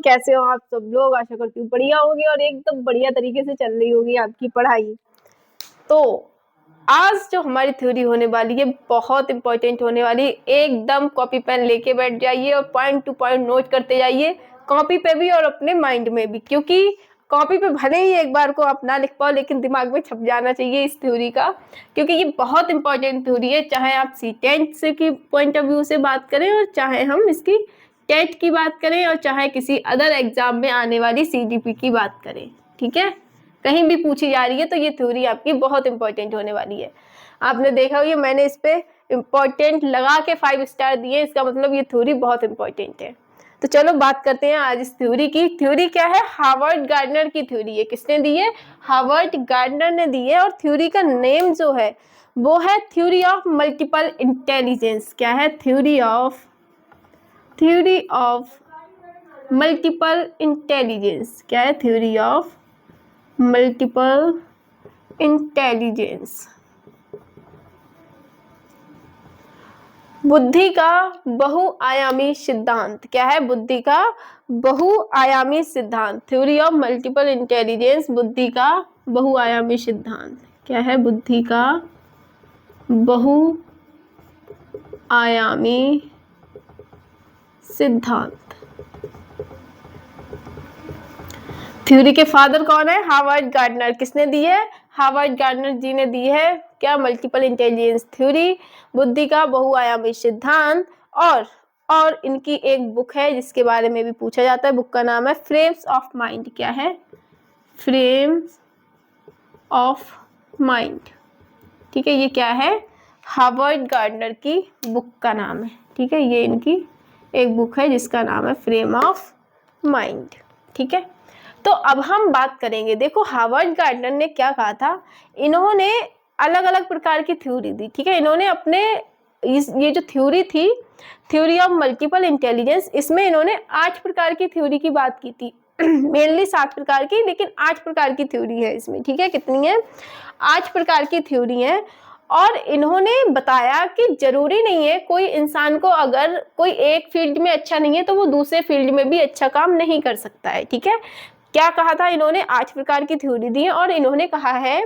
कैसे हो आप सब लोग? आशा करती हूँ बढ़िया होगी और एकदम बढ़िया तरीके से चल रही होगी आपकी पढ़ाई। तो आज जो हमारी थ्योरी होने वाली है बहुत इंपॉर्टेंट होने वाली है। एकदम कॉपी पेन लेके बैठ जाइए और पॉइंट टू पॉइंट नोट करते जाइए, कॉपी पे भी और अपने माइंड में भी, क्योंकि कॉपी पे भले ही एक बार को आप ना लिख पाओ लेकिन दिमाग में छप जाना चाहिए इस थ्योरी का, क्योंकि ये बहुत इंपॉर्टेंट थ्योरी है। चाहे आप सी10 से की पॉइंट ऑफ व्यू से बात करें और चाहे हम इसकी टेट की बात करें और चाहे किसी अदर एग्जाम में आने वाली सीडीपी की बात करें, ठीक है, कहीं भी पूछी जा रही है तो ये थ्योरी आपकी बहुत इंपॉर्टेंट होने वाली है। आपने देखा होगा मैंने इस पे इम्पोर्टेंट लगा के 5 स्टार दिए, इसका मतलब ये थ्योरी बहुत इंपॉर्टेंट है। तो चलो बात करते हैं आज इस थ्योरी की। थ्योरी क्या है? हार्वर्ड गार्डनर की थ्योरी है। किसने दी है? हार्वर्ड गार्डनर ने दी है। और थ्योरी का नेम जो है वो है थ्योरी ऑफ मल्टीपल इंटेलिजेंस। क्या है? Theory of multiple intelligence. क्या है? Theory of multiple intelligence. बुद्धि का बहुआयामी सिद्धांत। क्या है? बुद्धि का बहुआयामी सिद्धांत। थ्योरी ऑफ मल्टीपल इंटेलिजेंस, बुद्धि का बहुआयामी सिद्धांत। क्या है? बुद्धि का बहुआयामी सिद्धांत। थ्योरी के फादर कौन है? Harvard gardener. किसने दी है? हार्वर्ड गार्डनर जी ने दी है। क्या? मल्टीपल इंटेलिजेंस थ्योरी, बुद्धि का बहुआयामी सिद्धांत। और इनकी एक बुक है जिसके बारे में भी पूछा जाता है। बुक का नाम है फ्रेम्स ऑफ माइंड। क्या है? Frames of mind. ठीक है, ये क्या है? हार्वर्ड गार्डनर की बुक का नाम है। ठीक है, ये इनकी एक बुक है जिसका नाम है फ्रेम ऑफ माइंड। ठीक है, तो अब हम बात करेंगे। देखो हार्वर्ड गार्डनर ने क्या कहा था, इन्होंने अलग अलग प्रकार की थ्योरी दी। ठीक है, इन्होंने अपने ये जो थ्योरी थी, थ्योरी ऑफ मल्टीपल इंटेलिजेंस, इसमें इन्होंने 8 प्रकार की थ्योरी की बात की थी। मेनली 7 प्रकार की, लेकिन 8 प्रकार की थ्योरी है इसमें। ठीक है, कितनी है? 8 प्रकार की थ्योरी है। और इन्होंने बताया कि जरूरी नहीं है कोई इंसान को, अगर कोई एक फील्ड में अच्छा नहीं है तो वो दूसरे फील्ड में भी अच्छा काम नहीं कर सकता है। ठीक है, क्या कहा था इन्होंने? 8 प्रकार की थ्योरी दी है और इन्होंने कहा है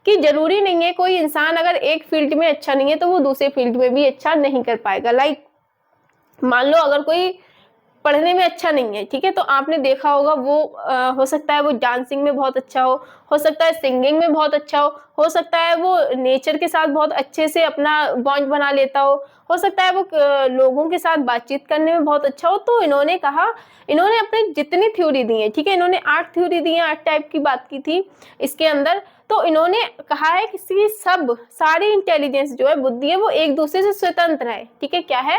कि जरूरी नहीं है कोई इंसान अगर एक फील्ड में अच्छा नहीं है तो वो दूसरे फील्ड में भी अच्छा नहीं कर पाएगा। लाइक मान लो अगर कोई पढ़ने में अच्छा नहीं है, ठीक है, तो आपने देखा होगा वो हो सकता है वो डांसिंग में बहुत अच्छा हो सकता है सिंगिंग में बहुत अच्छा हो सकता है वो नेचर के साथ बहुत अच्छे से अपना बॉन्ड बना लेता हो सकता है वो लोगों के साथ बातचीत करने में बहुत अच्छा हो। तो इन्होंने कहा, इन्होंने अपने जितनी थ्योरी दी है, ठीक है, इन्होंने 8 थ्योरी दी है, 8 टाइप की बात की थी इसके अंदर। तो इन्होंने कहा है कि सारी इंटेलिजेंस जो है, बुद्धि है, वो एक दूसरे से स्वतंत्र है। ठीक है, क्या है?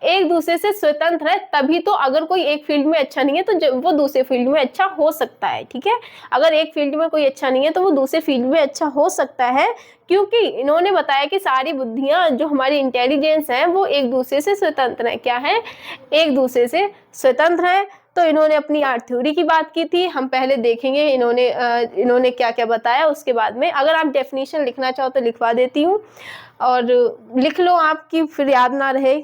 एक दूसरे से स्वतंत्र है। तभी तो अगर कोई एक फील्ड में अच्छा नहीं है तो वो दूसरे फील्ड में अच्छा हो सकता है। ठीक है, अगर एक फील्ड में कोई अच्छा नहीं है तो वो दूसरे फील्ड में अच्छा हो सकता है, क्योंकि इन्होंने बताया कि सारी बुद्धियां जो हमारी इंटेलिजेंस है वो एक दूसरे से स्वतंत्र है। क्या है? एक दूसरे से स्वतंत्र है। तो इन्होंने अपनी 8 थ्योरी की बात की थी। हम पहले देखेंगे इन्होंने क्या क्या बताया, उसके बाद में अगर आप डेफिनेशन लिखना चाहो तो लिखवा देती हूँ और लिख लो आपकी फिर याद ना रहे।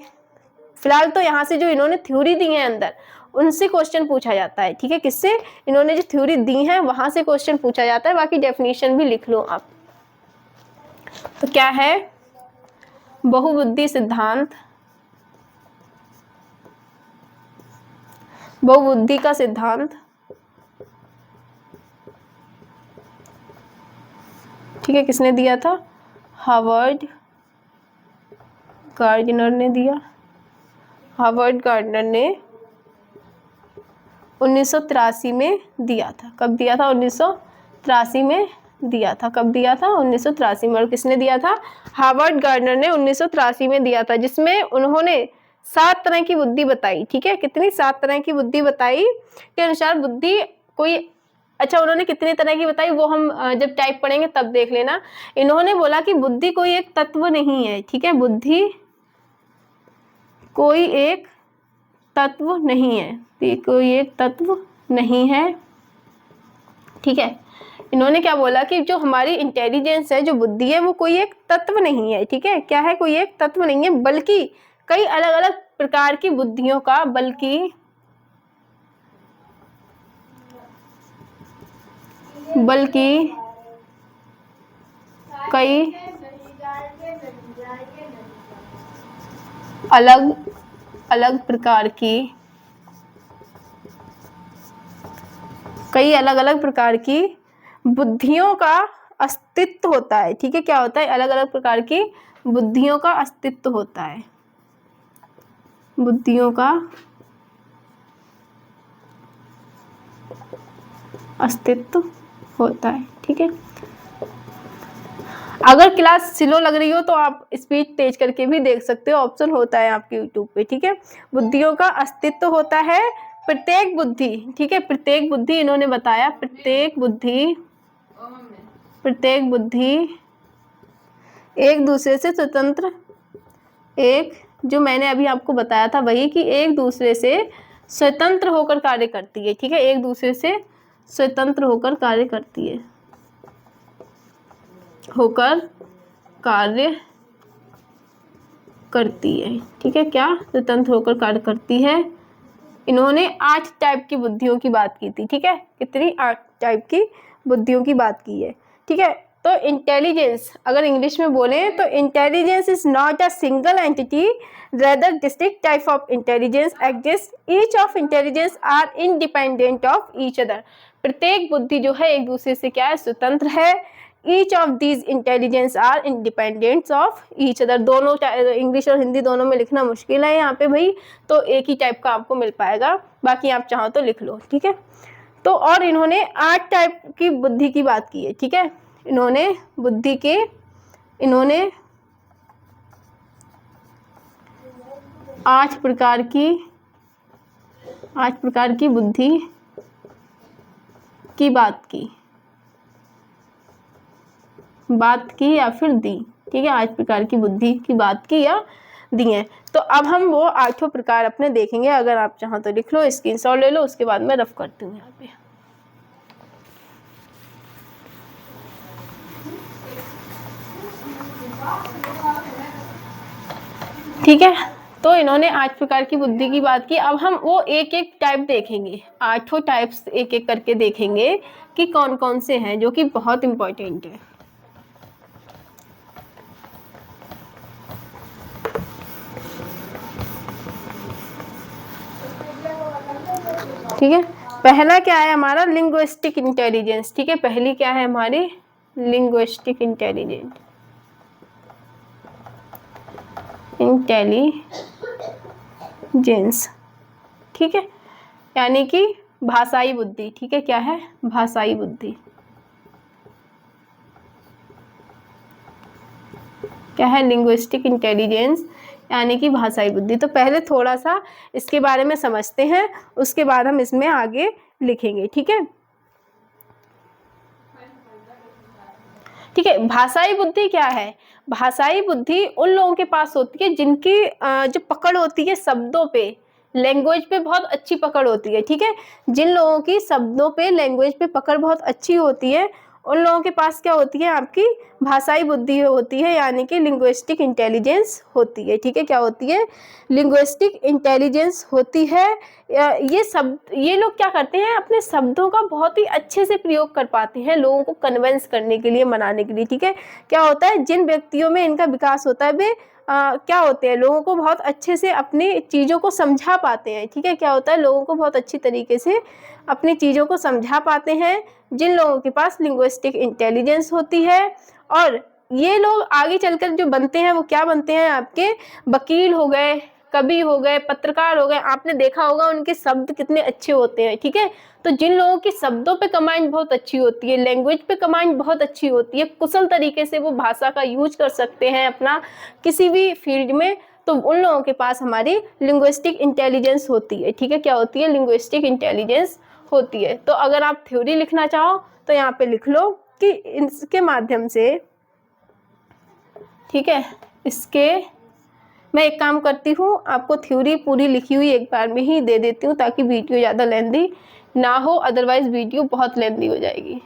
फिलहाल तो यहाँ से जो इन्होंने थ्योरी दी है अंदर, उनसे क्वेश्चन पूछा जाता है। ठीक है, किससे? इन्होंने जो थ्योरी दी है वहां से क्वेश्चन पूछा जाता है। बाकी डेफिनेशन भी लिख लो आप। तो क्या है? बहुबुद्धि सिद्धांत, बहुबुद्धि का सिद्धांत। ठीक है, किसने दिया था? हार्वर्ड गार्डनर ने दिया। हार्वर्ड गार्डनर ने 1983 में दिया था। कब दिया था? 1983 में दिया था। कब दिया था? 1983 में। और किसने दिया था? हार्वर्ड गार्डनर ने 1983 में दिया था, जिसमें उन्होंने 7 तरह की बुद्धि बताई। ठीक है, कितनी? 7 तरह की बुद्धि बताई के अनुसार बुद्धि कोई, अच्छा उन्होंने कितनी तरह की बताई वो हम जब टाइप पढ़ेंगे तब देख लेना। इन्होंने बोला कि बुद्धि कोई एक तत्व नहीं है। ठीक है, बुद्धि कोई एक तत्व नहीं है, कोई एक तत्व नहीं है। ठीक है, इन्होंने क्या बोला कि जो हमारी इंटेलिजेंस है, जो बुद्धि है, वो कोई एक तत्व नहीं है। ठीक है, क्या है? कोई एक तत्व नहीं है, बल्कि कई अलग अलग प्रकार की बुद्धियों का, बल्कि बल्कि कई अलग अलग प्रकार की बुद्धियों का अस्तित्व होता है। ठीक है, क्या होता है? अलग अलग प्रकार की बुद्धियों का अस्तित्व होता है, बुद्धियों का अस्तित्व होता है। ठीक है, अगर क्लास स्लो लग रही हो तो आप स्पीड तेज करके भी देख सकते हो, ऑप्शन होता है आपके यूट्यूब पे। ठीक है, बुद्धियों का अस्तित्व होता है, प्रत्येक बुद्धि, ठीक है, प्रत्येक बुद्धि इन्होंने बताया, प्रत्येक बुद्धि एक दूसरे से स्वतंत्र, एक जो मैंने अभी आपको बताया था वही, कि एक दूसरे से स्वतंत्र होकर कार्य करती है। ठीक है, एक दूसरे से स्वतंत्र होकर कार्य करती है, ठीक है, क्या स्वतंत्र होकर कार्य करती है। इन्होंने 8 टाइप की बुद्धियों की बात की थी। ठीक है, कितनी? 8 टाइप की बुद्धियों की बात की है। ठीक है, तो इंटेलिजेंस अगर इंग्लिश में बोले तो intelligence is not a single entity, rather distinct type of intelligence exist, each of intelligence are independent of each other. प्रत्येक बुद्धि जो है एक दूसरे से क्या है? स्वतंत्र है। Each of these intelligence are independent of each other. दोनों इंग्लिश और हिंदी दोनों में लिखना मुश्किल है यहाँ पे भाई, तो एक ही टाइप का आपको मिल पाएगा, बाकी आप चाहो तो लिख लो। ठीक है, तो और इन्होंने 8 टाइप की बुद्धि की बात की है। ठीक है, इन्होंने 8 प्रकार की बुद्धि की बात की या फिर दी। ठीक है, 8 प्रकार की बुद्धि की बात की या दी है। तो अब हम वो 8 प्रकार अपने देखेंगे, अगर आप चाहो तो लिख लो, स्क्रीनशॉट ले लो, उसके बाद मैं रफ करती हूँ यहाँ पे। ठीक है, तो इन्होंने 8 प्रकार की बुद्धि की बात की। अब हम वो एक एक टाइप देखेंगे, 8 टाइप्स एक एक करके देखेंगे कि कौन कौन से हैं, जो कि बहुत इंपॉर्टेंट है। ठीक है, पहला क्या है हमारा? Linguistic intelligence. ठीक है, पहली क्या है हमारी? लिंग्विस्टिक इंटेलिजेंस, ठीक है, यानी कि भाषाई बुद्धि। ठीक है, क्या है? भाषाई बुद्धि। क्या है? लिंग्विस्टिक इंटेलिजेंस यानी कि भाषाई बुद्धि। तो पहले थोड़ा सा इसके बारे में समझते हैं, उसके बाद हम इसमें आगे लिखेंगे। ठीक है, ठीक है, भाषाई बुद्धि क्या है? भाषाई बुद्धि उन लोगों के पास होती है जिनकी जो पकड़ होती है शब्दों पे, लैंग्वेज पे बहुत अच्छी पकड़ होती है। ठीक है, जिन लोगों की शब्दों पे, लैंग्वेज पे पकड़ बहुत अच्छी होती है, उन लोगों के पास क्या होती है? आपकी भाषाई बुद्धि होती है, यानी कि लिंग्विस्टिक इंटेलिजेंस होती है। ठीक है, क्या होती है? लिंग्विस्टिक इंटेलिजेंस होती है। ये लोग क्या करते हैं? अपने शब्दों का बहुत ही अच्छे से प्रयोग कर पाते हैं लोगों को कन्विंस करने के लिए, मनाने के लिए। ठीक है, क्या होता है? जिन व्यक्तियों में इनका विकास होता है वे क्या होते हैं? लोगों को बहुत अच्छे से अपनी चीज़ों को समझा पाते हैं। ठीक है, क्या होता है? लोगों को बहुत अच्छी तरीके से अपनी चीज़ों को समझा पाते हैं जिन लोगों के पास लिंग्विस्टिक इंटेलिजेंस होती है। और ये लोग आगे चलकर जो बनते हैं वो क्या बनते हैं? आपके वकील हो गए, कवि हो गए, पत्रकार हो गए। आपने देखा होगा उनके शब्द कितने अच्छे होते हैं। ठीक है, तो जिन लोगों की शब्दों पे कमांड बहुत अच्छी होती है, लैंग्वेज पे कमांड बहुत अच्छी होती है, कुशल तरीके से वो भाषा का यूज कर सकते हैं अपना किसी भी फील्ड में, तो उन लोगों के पास हमारी लिंग्विस्टिक इंटेलिजेंस होती है। ठीक है, क्या होती है? लिंग्विस्टिक इंटेलिजेंस होती है। तो अगर आप थ्योरी लिखना चाहो तो यहाँ पे लिख लो कि इसके माध्यम से, ठीक है, इसके मैं एक काम करती हूँ, आपको थ्योरी पूरी लिखी हुई एक बार में ही दे देती हूँ ताकि वीडियो ज़्यादा लेंदी ना हो, अदरवाइज वीडियो बहुत लेंदी हो जाएगी।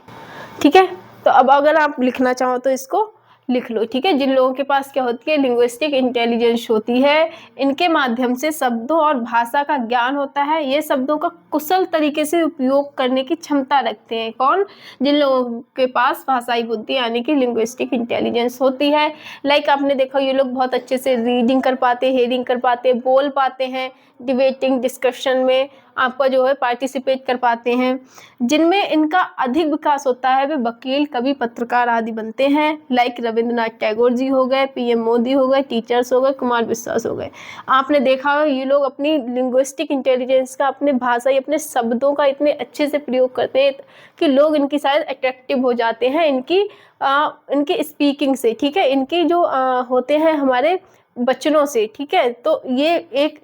ठीक है, तो अब अगर आप लिखना चाहो तो इसको लिख लो, ठीक है। जिन लोगों के पास क्या होती है, लिंग्विस्टिक इंटेलिजेंस होती है, इनके माध्यम से शब्दों और भाषा का ज्ञान होता है। ये शब्दों का कुशल तरीके से उपयोग करने की क्षमता रखते हैं। कौन? जिन लोगों के पास भाषाई बुद्धि यानी कि लिंग्विस्टिक इंटेलिजेंस होती है। लाइक आपने देखा, ये लोग बहुत अच्छे से रीडिंग कर पाते, हेयरिंग कर पाते, बोल पाते हैं, डिबेटिंग डिस्कशन में आपका जो है पार्टिसिपेट कर पाते हैं। जिनमें इनका अधिक विकास होता है वे वकील, कवि, पत्रकार आदि बनते हैं। लाइक रविंद्रनाथ टैगोर जी हो गए, पीएम मोदी हो गए, टीचर्स हो गए, कुमार विश्वास हो गए। आपने देखा होगा ये लोग अपनी लिंग्विस्टिक इंटेलिजेंस का, अपने भाषा, अपने शब्दों का इतने अच्छे से प्रयोग करते हैं कि लोग इनकी शायद अट्रैक्टिव हो जाते हैं इनकी स्पीकिंग से, ठीक है। इनकी जो होते हैं हमारे वचनों से, ठीक है। तो ये एक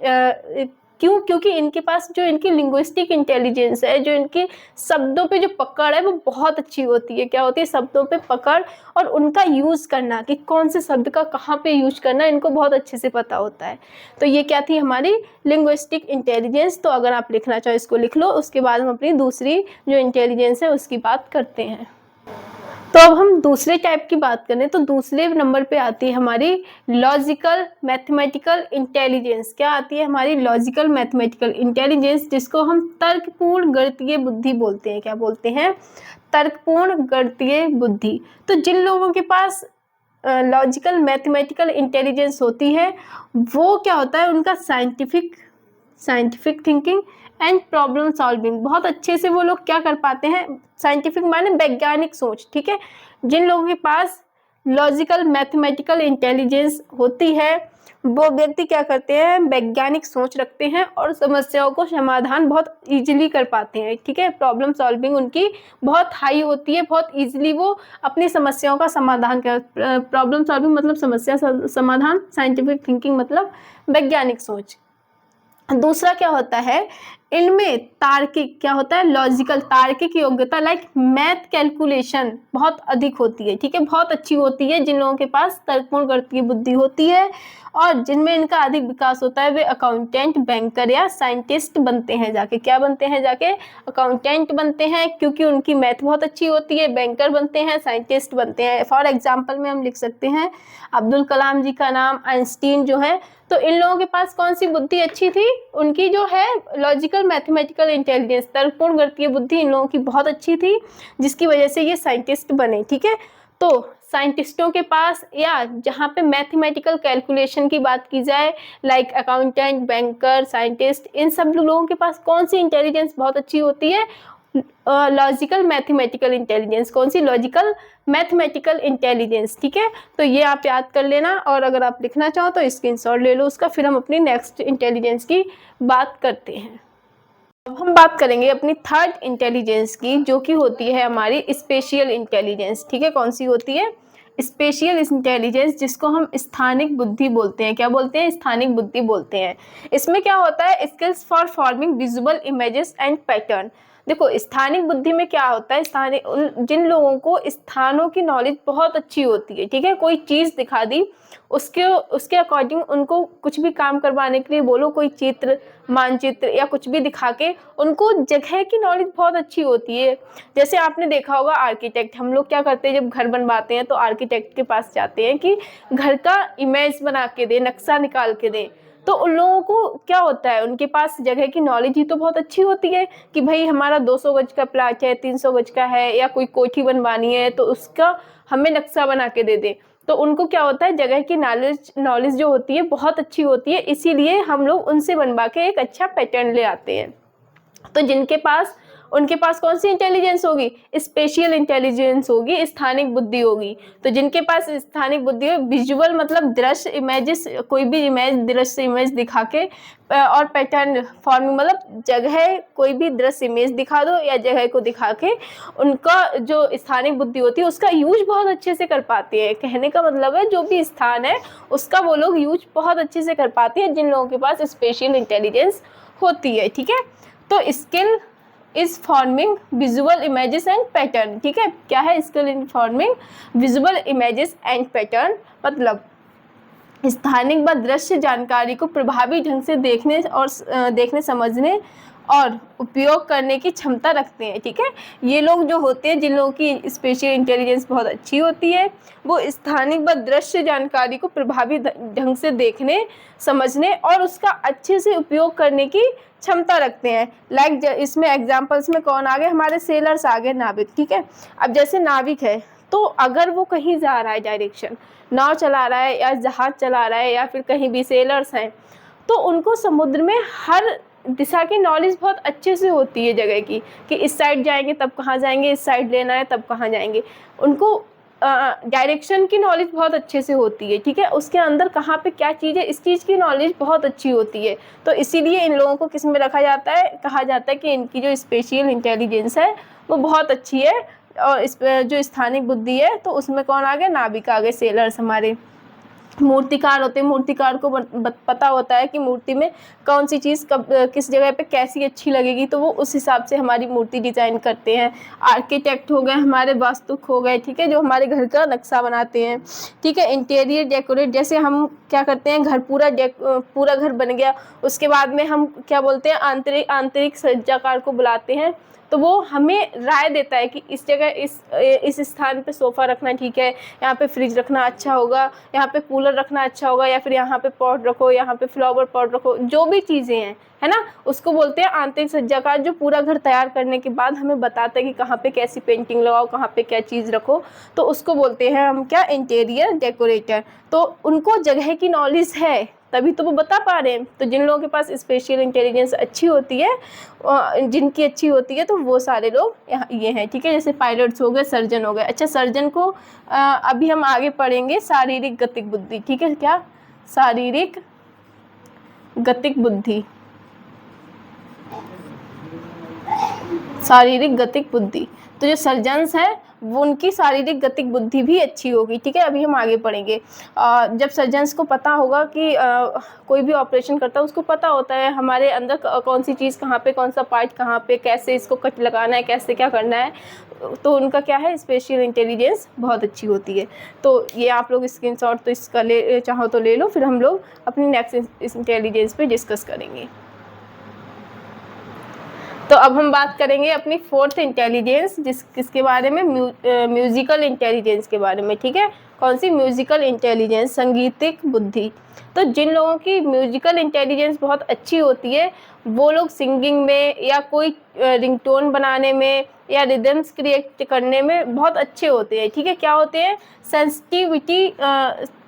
क्योंकि इनके पास जो इनकी लिंग्विस्टिक इंटेलिजेंस है, जो इनकी शब्दों पे जो पकड़ है वो बहुत अच्छी होती है। क्या होती है? शब्दों पे पकड़ और उनका यूज़ करना, कि कौन से शब्द का कहाँ पे यूज करना, इनको बहुत अच्छे से पता होता है। तो ये क्या थी हमारी लिंग्विस्टिक इंटेलिजेंस। तो अगर आप लिखना चाहो इसको लिख लो, उसके बाद हम अपनी दूसरी जो इंटेलिजेंस है उसकी बात करते हैं। तो अब हम दूसरे टाइप की बात करें तो दूसरे नंबर पे आती है हमारी लॉजिकल मैथमेटिकल इंटेलिजेंस। क्या आती है? हमारी लॉजिकल मैथमेटिकल इंटेलिजेंस, जिसको हम तर्कपूर्ण गणितीय बुद्धि बोलते हैं। क्या बोलते हैं? तर्कपूर्ण गणितीय बुद्धि। तो जिन लोगों के पास लॉजिकल मैथमेटिकल इंटेलिजेंस होती है, वो क्या होता है, उनका scientific thinking and problem solving बहुत अच्छे से वो लोग क्या कर पाते हैं। साइंटिफिक माने वैज्ञानिक सोच, ठीक है। जिन लोगों के पास लॉजिकल मैथमेटिकल इंटेलिजेंस होती है, वो व्यक्ति क्या करते हैं, वैज्ञानिक सोच रखते हैं और समस्याओं को समाधान बहुत इजीली कर पाते हैं, ठीक है। प्रॉब्लम सॉल्विंग उनकी बहुत हाई होती है, बहुत इजीली वो अपनी समस्याओं का समाधान कर। प्रॉब्लम सॉल्विंग मतलब समस्या समाधान, साइंटिफिक थिंकिंग मतलब वैज्ञानिक सोच। दूसरा क्या होता है, इनमें तार्किक, क्या होता है, लॉजिकल तार्किक योग्यता, लाइक मैथ कैलकुलेशन बहुत अधिक होती है, ठीक है, बहुत अच्छी होती है जिन लोगों के पास तर्कपूर्ण गणितीय बुद्धि होती है। और जिनमें इनका अधिक विकास होता है वे अकाउंटेंट, बैंकर या साइंटिस्ट बनते हैं जाके। क्या बनते हैं जाके? अकाउंटेंट बनते हैं, क्योंकि उनकी मैथ बहुत अच्छी होती है। बैंकर बनते हैं, साइंटिस्ट बनते हैं। फॉर एग्जाम्पल में हम लिख सकते हैं अब्दुल कलाम जी का नाम, आइंस्टीन जो है। तो इन लोगों के पास कौन सी बुद्धि अच्छी थी? उनकी जो है लॉजिकल मैथमेटिकल इंटेलिजेंस, तर्कपूर्ण गणितीय बुद्धि इन लोगों की बहुत अच्छी थी, जिसकी वजह से ये साइंटिस्ट बने, ठीक है। तो साइंटिस्टों के पास, या जहाँ पे मैथमेटिकल कैलकुलेशन की बात की जाए, लाइक अकाउंटेंट, बैंकर, साइंटिस्ट, इन सब लोगों के पास कौन सी इंटेलिजेंस बहुत अच्छी होती है? Logical mathematical intelligence. कौन सी? लॉजिकल मैथमेटिकल इंटेलिजेंस, ठीक है। तो ये आप याद कर लेना, और अगर आप लिखना चाहो तो स्क्रीनशॉट ले लो उसका। फिर हम अपनी नेक्स्ट इंटेलिजेंस की बात करते हैं। अब हम बात करेंगे अपनी थर्ड इंटेलिजेंस की, जो कि होती है हमारी स्पेशियल इंटेलिजेंस, ठीक है। कौन सी होती है? स्पेशियल इंटेलिजेंस, जिसको हम स्थानिक बुद्धि बोलते हैं। क्या बोलते हैं? स्थानिक बुद्धि बोलते हैं। इसमें क्या होता है? Skills for forming visual images and pattern. देखो, स्थानिक बुद्धि में क्या होता है, जिन लोगों को स्थानों की नॉलेज बहुत अच्छी होती है, ठीक है, कोई चीज़ दिखा दी, उसके अकॉर्डिंग उनको कुछ भी काम करवाने के लिए बोलो, कोई चित्र, मानचित्र या कुछ भी दिखा के, उनको जगह की नॉलेज बहुत अच्छी होती है। जैसे आपने देखा होगा आर्किटेक्ट, हम लोग क्या करते हैं जब घर बनवाते हैं तो आर्किटेक्ट के पास जाते हैं कि घर का इमेज बना के दे, नक्शा निकाल के दे। तो उन लोगों को क्या होता है, उनके पास जगह की नॉलेज ही तो बहुत अच्छी होती है कि भाई हमारा 200 गज का प्लाट है, 300 गज का है, या कोई कोठी बनवानी है तो उसका हमें नक्शा बना के दे दे। तो उनको क्या होता है, जगह की नॉलेज जो होती है बहुत अच्छी होती है, इसीलिए हम लोग उनसे बनवा के एक अच्छा पैटर्न ले आते हैं। तो उनके पास कौन सी इंटेलिजेंस होगी? स्पेशियल इंटेलिजेंस होगी, स्थानिक बुद्धि होगी। तो जिनके पास स्थानिक बुद्धि है, विजुअल मतलब दृश्य इमेजेस, कोई भी इमेज, दृश्य इमेज दिखा के, और पैटर्न फॉर्मिंग मतलब जगह, कोई भी दृश्य इमेज दिखा दो या जगह को दिखा के उनका जो स्थानिक बुद्धि होती है उसका यूज बहुत अच्छे से कर पाते हैं। कहने का मतलब है जो भी स्थान है उसका वो लोग यूज बहुत अच्छे से कर पाते हैं, जिन लोगों के पास स्पेशियल इंटेलिजेंस होती है, ठीक है। तो skill is forming visual images and pattern, ठीक है। क्या है? Skill in forming visual images and pattern, मतलब स्थानिक व दृश्य जानकारी को प्रभावी ढंग से देखने समझने और उपयोग करने की क्षमता रखते हैं। ठीक है, ये लोग जो होते हैं, जिन लोगों की स्पेशियल इंटेलिजेंस बहुत अच्छी होती है, वो स्थानिक व दृश्य जानकारी को प्रभावी ढंग से देखने, समझने और उसका अच्छे से उपयोग करने की क्षमता रखते हैं। लाइक इसमें एग्जाम्पल्स में कौन आ गए, हमारे सेलर्स आ गए, नाविक। ठीक है, अब जैसे नाविक है तो अगर वो कहीं जा रहा है, डायरेक्शन नाव चला रहा है या जहाज चला रहा है या फिर कहीं भी सेलर्स हैं, तो उनको समुद्र में हर दिशा की नॉलेज बहुत अच्छे से होती है जगह की, कि इस साइड जाएंगे तब कहाँ जाएंगे, इस साइड लेना है तब कहाँ जाएंगे। उनको डायरेक्शन की नॉलेज बहुत अच्छे से होती है। ठीक है, उसके अंदर कहाँ पे क्या चीज़ है, इस चीज़ की नॉलेज बहुत अच्छी होती है। तो इसीलिए इन लोगों को किस में रखा जाता है, कहा जाता है कि इनकी जो स्पेशियल इंटेलिजेंस है वो बहुत अच्छी है। और इस जो स्थानिक बुद्धि है तो उसमें कौन आ गए, नाविक आ गए, सेलर्स हमारे। मूर्तिकार होते हैं, मूर्तिकार को पता होता है कि मूर्ति में कौन सी चीज़ कब किस जगह पे कैसी अच्छी लगेगी, तो वो उस हिसाब से हमारी मूर्ति डिज़ाइन करते हैं। आर्किटेक्ट हो गए हमारे, वास्तुक हो गए, ठीक है, जो हमारे घर का नक्शा बनाते हैं। ठीक है, इंटीरियर डेकोरेट, जैसे हम क्या करते हैं, घर पूरा घर बन गया, उसके बाद में हम क्या बोलते हैं, आंतरिक सज्जाकार को बुलाते हैं, तो वो हमें राय देता है कि इस जगह इस स्थान पे सोफ़ा रखना ठीक है, यहाँ पे फ्रिज रखना अच्छा होगा, यहाँ पे कूलर रखना अच्छा होगा, या फिर यहाँ पे पॉट रखो, यहाँ पे फ्लावर पॉट रखो, जो भी चीज़ें हैं, है ना, उसको बोलते हैं आंतरिक सज्जाकार, जो पूरा घर तैयार करने के बाद हमें बताता है कि कहाँ पे कैसी पेंटिंग लगाओ, कहाँ पे क्या चीज़ रखो, तो उसको बोलते हैं हम क्या, इंटीरियर डेकोरेटर। तो उनको जगह की नॉलेज है, तभी तो वो बता पा रहे हैं। तो जिन लोगों के पास स्पेशल इंटेलिजेंस अच्छी होती है, जिनकी अच्छी होती है, तो वो सारे लोग यहाँ ये हैं। ठीक है, जैसे पायलट्स हो गए, सर्जन हो गए। अच्छा, सर्जन को अभी हम आगे पढ़ेंगे, शारीरिक गतिक बुद्धि। ठीक है, क्या, शारीरिक गतिक बुद्धि, शारीरिक गतिक बुद्धि। तो जो सर्जन्स है वो उनकी शारीरिक गतिक बुद्धि भी अच्छी होगी। ठीक है, अभी हम आगे पढ़ेंगे। जब सर्जन्स को पता होगा कि कोई भी ऑपरेशन करता है, उसको पता होता है हमारे अंदर कौन सी चीज़ कहाँ पे, कौन सा पार्ट कहाँ पे, कैसे इसको कट लगाना है, कैसे क्या करना है, तो उनका क्या है, स्पेशल इंटेलिजेंस बहुत अच्छी होती है। तो ये आप लोग स्क्रीनशॉट तो इसका चाहो तो ले लो, फिर हम लोग अपनी नेक्स्ट इंटेलिजेंस पे डिस्कस करेंगे। तो अब हम बात करेंगे अपनी फोर्थ इंटेलिजेंस, किसके बारे में, म्यूजिकल इंटेलिजेंस के बारे में। ठीक है, कौन सी, म्यूजिकल इंटेलिजेंस, संगीतिक बुद्धि। तो जिन लोगों की म्यूजिकल इंटेलिजेंस बहुत अच्छी होती है, वो लोग सिंगिंग में या कोई रिंगटोन बनाने में या रिदम्स क्रिएट करने में बहुत अच्छे होते हैं। ठीक है, क्या होते हैं, sensitivity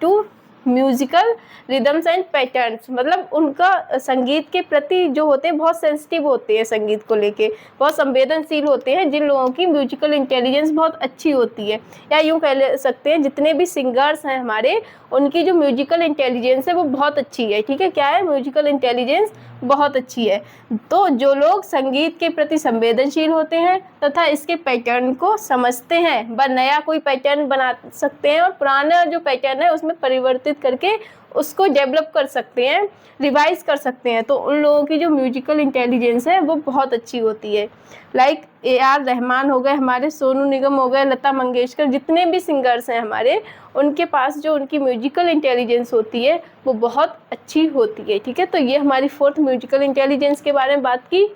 to musical rhythms and patterns, मतलब उनका संगीत के प्रति जो होते हैं बहुत सेंसिटिव होते हैं, संगीत को लेके बहुत संवेदनशील होते हैं, जिन लोगों की म्यूजिकल इंटेलिजेंस बहुत अच्छी होती है। या यूँ कह सकते हैं, जितने भी सिंगर्स हैं हमारे, उनकी जो म्यूजिकल इंटेलिजेंस है वो बहुत अच्छी है। ठीक है, क्या है, म्यूजिकल इंटेलिजेंस बहुत अच्छी है। तो जो लोग संगीत के प्रति संवेदनशील होते हैं तथा इसके पैटर्न को समझते हैं, वह नया कोई पैटर्न बना सकते हैं और पुराना जो पैटर्न है उसमें परिवर्तित करके उसको डेवलप कर सकते हैं, रिवाइज कर सकते हैं। तो उन लोगों की जो म्यूजिकल इंटेलिजेंस है वो बहुत अच्छी होती है। लाइक AR रहमान हो गए हमारे, सोनू निगम हो गए, लता मंगेशकर, जितने भी सिंगर्स हैं हमारे, उनके पास जो उनकी म्यूजिकल इंटेलिजेंस होती है वो बहुत अच्छी होती है। ठीक है, तो ये हमारी फोर्थ म्यूजिकल इंटेलिजेंस के बारे में बात की।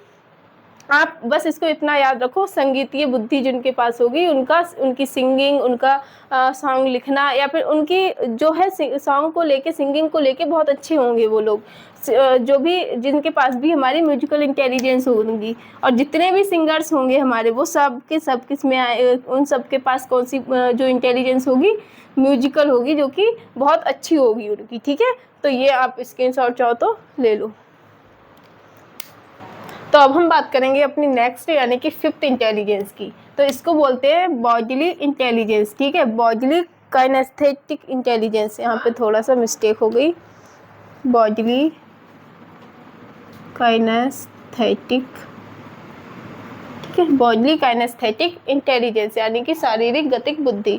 आप बस इसको इतना याद रखो, संगीतीय बुद्धि जिनके पास होगी, उनकी सिंगिंग, उनका सॉन्ग लिखना, या फिर उनकी जो है सॉन्ग को लेके, सिंगिंग को लेके बहुत अच्छे होंगे वो लोग, जो भी जिनके पास भी हमारी म्यूजिकल इंटेलिजेंस होगी। और जितने भी सिंगर्स होंगे हमारे, वो सब किस में आए, उन सब के पास कौन सी जो इंटेलिजेंस होगी, म्यूजिकल होगी, जो कि बहुत अच्छी होगी उनकी। ठीक है, तो ये आप स्क्रीनशॉट चाहो तो ले लो। तो अब हम बात करेंगे अपनी नेक्स्ट यानी कि फिफ्थ इंटेलिजेंस की। तो इसको बोलते हैं बॉडीली इंटेलिजेंस। ठीक है, बॉडीली काइनेस्थेटिक इंटेलिजेंस, यहाँ पे थोड़ा सा मिस्टेक हो गई, बॉडीली काइनेस्थेटिक। ठीक है, बॉडीली काइनेस्थेटिक इंटेलिजेंस यानी कि शारीरिक गतिक बुद्धि।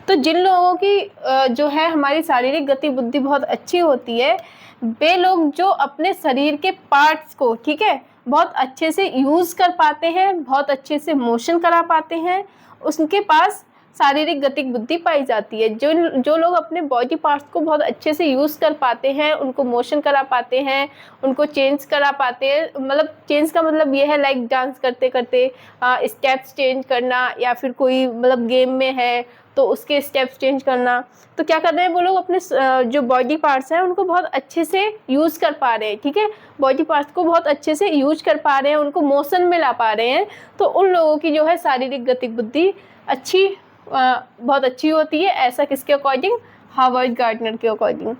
तो जिन लोगों की जो है हमारी शारीरिक गति बुद्धि बहुत अच्छी होती है, वे लोग जो अपने शरीर के पार्ट्स को, ठीक है, बहुत अच्छे से यूज़ कर पाते हैं, बहुत अच्छे से मोशन करा पाते हैं, उनके पास शारीरिक गतिक बुद्धि पाई जाती है। जो लोग अपने बॉडी पार्ट्स को बहुत अच्छे से यूज़ कर पाते हैं, उनको मोशन करा पाते हैं, उनको चेंज करा पाते हैं, मतलब चेंज का मतलब ये है लाइक डांस करते करते स्टेप्स चेंज करना, या फिर कोई मतलब गेम में है तो उसके स्टेप्स चेंज करना। तो क्या कर रहे हैं वो लोग, अपने जो बॉडी पार्ट्स हैं उनको बहुत अच्छे से यूज़ कर पा रहे हैं, ठीक है, बॉडी पार्ट्स को बहुत अच्छे से यूज कर पा रहे हैं, उनको मोशन में ला पा रहे हैं। तो उन लोगों की जो है शारीरिक गतिक बुद्धि बहुत अच्छी होती है। ऐसा किसके अकॉर्डिंग? हार्वर्ड गार्डनर के अकॉर्डिंग।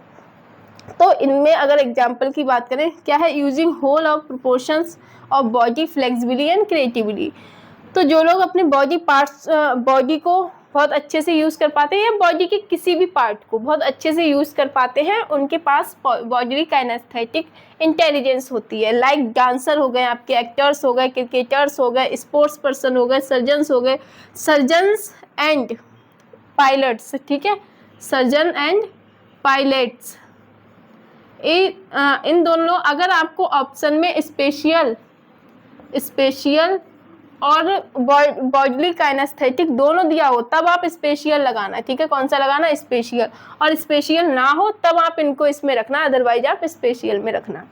तो इनमें अगर एग्जाम्पल की बात करें, क्या है? Using whole of proportions of body flexibly and creativity. तो जो लोग अपने बॉडी पार्ट्स बॉडी को बहुत अच्छे से यूज़ कर पाते हैं, या बॉडी के किसी भी पार्ट को बहुत अच्छे से यूज़ कर पाते हैं, उनके पास बॉडी काइनेस्थेटिक इंटेलिजेंस होती है। लाइक डांसर हो गए, आपके एक्टर्स हो गए, क्रिकेटर्स हो गए, स्पोर्ट्स पर्सन हो गए, सर्जन्स हो गए, सर्जन्स एंड पायलट्स, ठीक है, सर्जन एंड पायलट्स। इन दोनों, अगर आपको ऑप्शन में स्पेशियल और बॉडली काइनेस्थेटिक दोनों दिया हो तब आप स्पेशियल लगाना, ठीक है, कौन सा लगाना? स्पेशियल। और स्पेशियल ना हो तब आप इनको इसमें रखना, अदरवाइज आप स्पेशियल में रखना।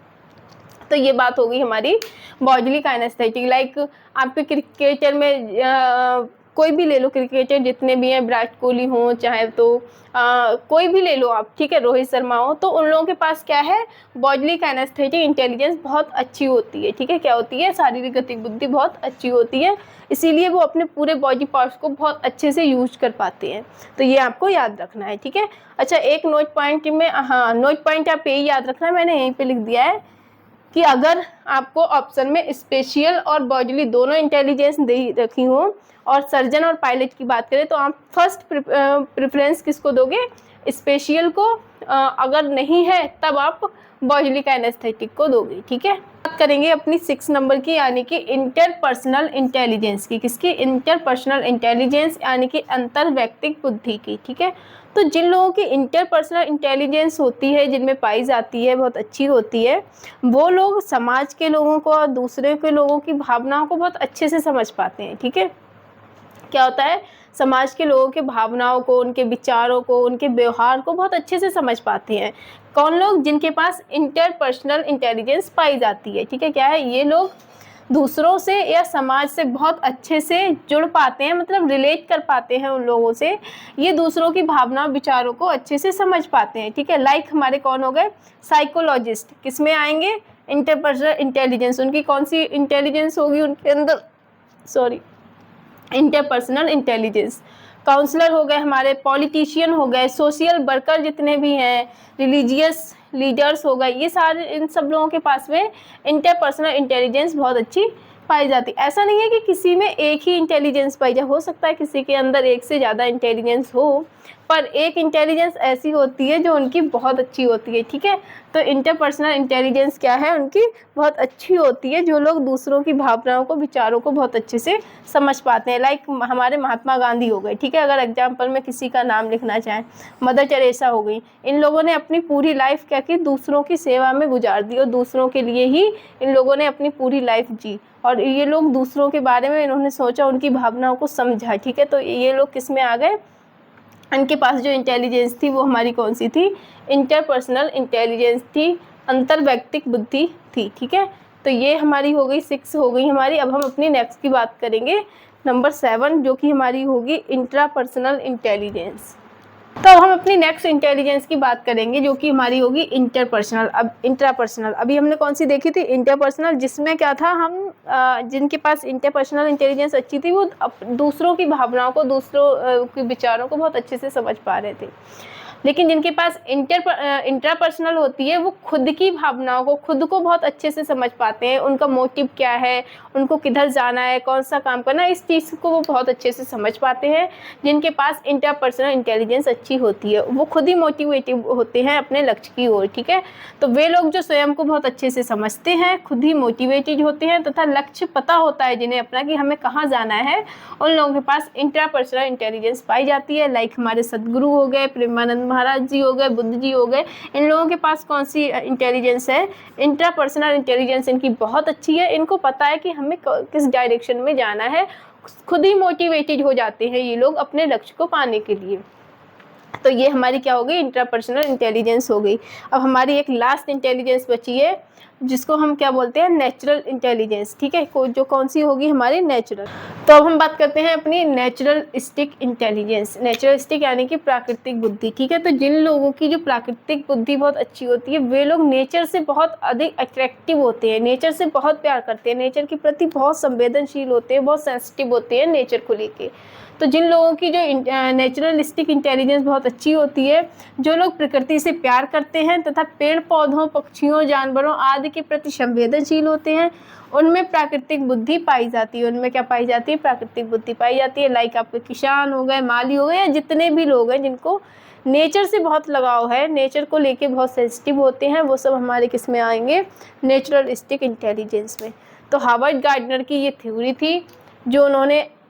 तो ये बात होगी हमारी बॉडली काइनेस्थेटिक। लाइक आपके क्रिकेटर में कोई भी ले लो, क्रिकेटर जितने भी हैं, विराट कोहली हो चाहे तो कोई भी ले लो आप, ठीक है, रोहित शर्मा हो, तो उन लोगों के पास क्या है? बॉडली काइनेस्थेटिक इंटेलिजेंस बहुत अच्छी होती है, ठीक है, क्या होती है? शारीरिक गतिक बुद्धि बहुत अच्छी होती है, इसीलिए वो अपने पूरे बॉडी पार्ट्स को बहुत अच्छे से यूज कर पाते हैं। तो ये आपको याद रखना है, ठीक है। अच्छा, एक नोट पॉइंट में, हाँ, नोट पॉइंट आप यही याद रखना है, मैंने यहीं पे लिख दिया है कि अगर आपको ऑप्शन में स्पेशियल और बॉडली दोनों इंटेलिजेंस दे रखी हो और सर्जन और पायलट की बात करें, तो आप फर्स्ट प्रेफरेंस किसको दोगे? स्पेशियल को। अगर नहीं है तब आप बॉडली काइनेस्थेटिक को दोगे, ठीक है। बात करेंगे अपनी 6 नंबर की, यानी कि इंटरपर्सनल इंटेलिजेंस की। किसकी? इंटरपर्सनल इंटेलिजेंस, यानी कि अंतर्वैयक्तिक बुद्धि की, ठीक है। तो जिन लोगों की इंटरपर्सनल इंटेलिजेंस होती है, जिनमें पाई जाती है, बहुत अच्छी होती है, वो लोग समाज के लोगों को और दूसरे के लोगों की भावनाओं को बहुत अच्छे से समझ पाते हैं, ठीक है। क्या होता है? समाज के लोगों के भावनाओं को, उनके विचारों को, उनके व्यवहार को बहुत अच्छे से समझ पाते हैं। कौन लोग? जिनके पास इंटरपर्सनल इंटेलिजेंस पाई जाती है, ठीक है। क्या है? ये लोग दूसरों से या समाज से बहुत अच्छे से जुड़ पाते हैं, मतलब रिलेट कर पाते हैं उन लोगों से। ये दूसरों की भावना विचारों को अच्छे से समझ पाते हैं, ठीक है। लाइक हमारे कौन हो गए? साइकोलॉजिस्ट। किस में आएंगे? Interpersonal intelligence. उनकी कौन सी इंटेलिजेंस होगी उनके अंदर? Interpersonal intelligence. काउंसलर हो गए हमारे, पॉलिटिशियन हो गए, सोशल वर्कर जितने भी हैं, रिलीजियस लीडर्स हो गए, ये सारे, इन सब लोगों के पास में इंटरपर्सनल इंटेलिजेंस बहुत अच्छी पाई जाती। ऐसा नहीं है कि किसी में एक ही इंटेलिजेंस पाई जाए, हो सकता है किसी के अंदर एक से ज़्यादा इंटेलिजेंस हो, पर एक इंटेलिजेंस ऐसी होती है जो उनकी बहुत अच्छी होती है, ठीक है। तो इंटरपर्सनल इंटेलिजेंस क्या है? उनकी बहुत अच्छी होती है, जो लोग दूसरों की भावनाओं को, विचारों को बहुत अच्छे से समझ पाते हैं। लाइक हमारे महात्मा गांधी हो गए, ठीक है, अगर एग्जाम्पल में किसी का नाम लिखना चाहें, मदर टेरेसा हो गई। इन लोगों ने अपनी पूरी लाइफ क्या की? दूसरों की सेवा में गुजार दी, और दूसरों के लिए ही इन लोगों ने अपनी पूरी लाइफ जी, और ये लोग दूसरों के बारे में इन्होंने सोचा, उनकी भावनाओं को समझा, ठीक है। तो ये लोग किस में आ गए? इनके पास जो इंटेलिजेंस थी वो हमारी कौन सी थी? इंटरपर्सनल इंटेलिजेंस थी, अंतर्वैयक्तिक बुद्धि थी, ठीक है। तो ये हमारी हो गई 6 हो गई हमारी। अब हम अपनी नेक्स्ट की बात करेंगे, नंबर 7, जो कि हमारी होगी इंट्रापर्सनल इंटेलिजेंस। तो अब हम अपनी नेक्स्ट इंटेलिजेंस की बात करेंगे, जो कि हमारी होगी इंटरपर्सनल। अब इंट्रापर्सनल, अभी हमने कौन सी देखी थी? इंटरपर्सनल, जिसमें क्या था, हम जिनके पास इंटरपर्सनल इंटेलिजेंस अच्छी थी, वो दूसरों की भावनाओं को, दूसरों के विचारों को बहुत अच्छे से समझ पा रहे थे। लेकिन जिनके पास इंट्रापर्सनल होती है, वो खुद की भावनाओं को, खुद को बहुत अच्छे से समझ पाते हैं, उनका मोटिव क्या है, उनको किधर जाना है, कौन सा काम करना है, इस चीज़ को वो बहुत अच्छे से समझ पाते हैं। जिनके पास इंट्रापर्सनल इंटेलिजेंस अच्छी होती है, वो खुद ही मोटिवेटिव होते हैं अपने लक्ष्य की ओर, ठीक है। तो वे लोग जो स्वयं को बहुत अच्छे से समझते हैं, खुद ही मोटिवेटेड होते हैं, तथा लक्ष्य पता होता है जिन्हें अपना कि हमें कहाँ जाना है, उन लोगों के पास इंट्रापर्सनल इंटेलिजेंस पाई जाती है। लाइक हमारे सदगुरु हो गए, प्रेमानंद महाराज जी हो गए, बुद्ध जी हो गए, इन लोगों के पास कौन सी इंटेलिजेंस है, इंट्रापर्सनल इंटेलिजेंस इनकी बहुत अच्छी है। इनको पता है कि हमें किस डायरेक्शन में जाना है, खुद ही मोटिवेटेड हो जाते हैं ये लोग अपने लक्ष्य को पाने के लिए। तो ये हमारी क्या हो गई, इंट्रापर्सनल इंटेलिजेंस हो गई। अब हमारी एक लास्ट इंटेलिजेंस बची है जिसको हम क्या बोलते हैं, नेचुरल इंटेलिजेंस। ठीक है, जो कौन सी होगी हमारी, नेचुरल। तो अब हम बात करते हैं अपनी नेचुरलिस्टिक इंटेलिजेंस। नेचुरलिस्टिक यानी कि प्राकृतिक बुद्धि। ठीक है, तो जिन लोगों की जो प्राकृतिक बुद्धि बहुत अच्छी होती है वे लोग नेचर से बहुत अधिक अट्रैक्टिव होते हैं, नेचर से बहुत प्यार करते हैं, नेचर के प्रति बहुत संवेदनशील होते हैं, बहुत सेंसिटिव होते हैं नेचर को लेके। तो जिन लोगों की जो नेचुरलिस्टिक इंटेलिजेंस बहुत अच्छी होती है, जो लोग प्रकृति से प्यार करते हैं तथा पेड़ पौधों, पक्षियों, जानवरों आदि के प्रति संवेदनशील होते हैं, उनमें प्राकृतिक बुद्धि पाई जाती है। उनमें क्या पाई जाती है, प्राकृतिक बुद्धि पाई जाती है। लाइक आपके किसान हो गए, माली हो गए, या जितने भी लोग हैं जिनको नेचर से बहुत लगाव है, नेचर को लेके बहुत सेंसिटिव होते हैं, वो सब हमारे किस में आएंगे, नेचुरलिस्टिक इंटेलिजेंस में। तो हार्वर्ड गार्डनर की ये थ्योरी थी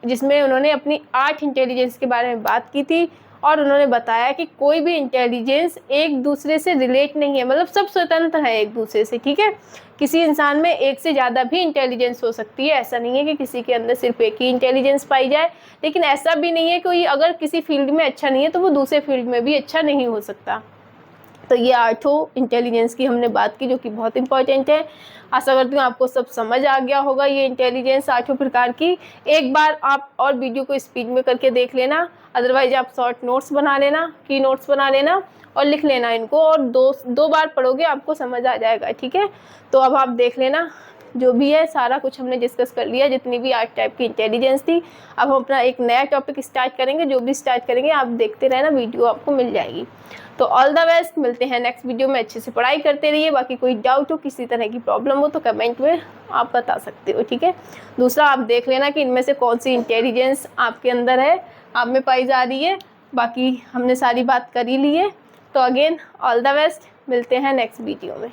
जिसमें उन्होंने अपनी 8 इंटेलिजेंस के बारे में बात की थी, और उन्होंने बताया कि कोई भी इंटेलिजेंस एक दूसरे से रिलेट नहीं है, मतलब सब स्वतंत्र है एक दूसरे से। ठीक है, किसी इंसान में एक से ज़्यादा भी इंटेलिजेंस हो सकती है, ऐसा नहीं है कि किसी के अंदर सिर्फ एक ही इंटेलिजेंस पाई जाए, लेकिन ऐसा भी नहीं है कि कोई अगर किसी फील्ड में अच्छा नहीं है तो वो दूसरे फील्ड में भी अच्छा नहीं हो सकता। तो ये 8 इंटेलिजेंस की हमने बात की, जो कि बहुत इंपॉर्टेंट है। आशा करती हूँ आपको सब समझ आ गया होगा ये इंटेलिजेंस 8 प्रकार की। एक बार आप और वीडियो को स्पीड में करके देख लेना, अदरवाइज आप शॉर्ट नोट्स बना लेना, की नोट्स बना लेना और लिख लेना इनको, और दो बार पढ़ोगे आपको समझ आ जाएगा। ठीक है, तो अब आप देख लेना, जो भी है सारा कुछ हमने डिस्कस कर लिया, जितनी भी 8 टाइप की इंटेलिजेंस थी। अब हम अपना एक नया टॉपिक स्टार्ट करेंगे, जो भी स्टार्ट करेंगे आप देखते रहना, वीडियो आपको मिल जाएगी। तो ऑल द बेस्ट, मिलते हैं नेक्स्ट वीडियो में। अच्छे से पढ़ाई करते रहिए। बाकी कोई डाउट हो, किसी तरह की प्रॉब्लम हो तो कमेंट में आप बता सकते हो। ठीक है, दूसरा आप देख लेना कि इनमें से कौन सी इंटेलिजेंस आपके अंदर है, आप में पाई जा रही है। बाकी हमने सारी बात कर ही ली है। तो अगेन ऑल द बेस्ट, मिलते हैं नेक्स्ट वीडियो में।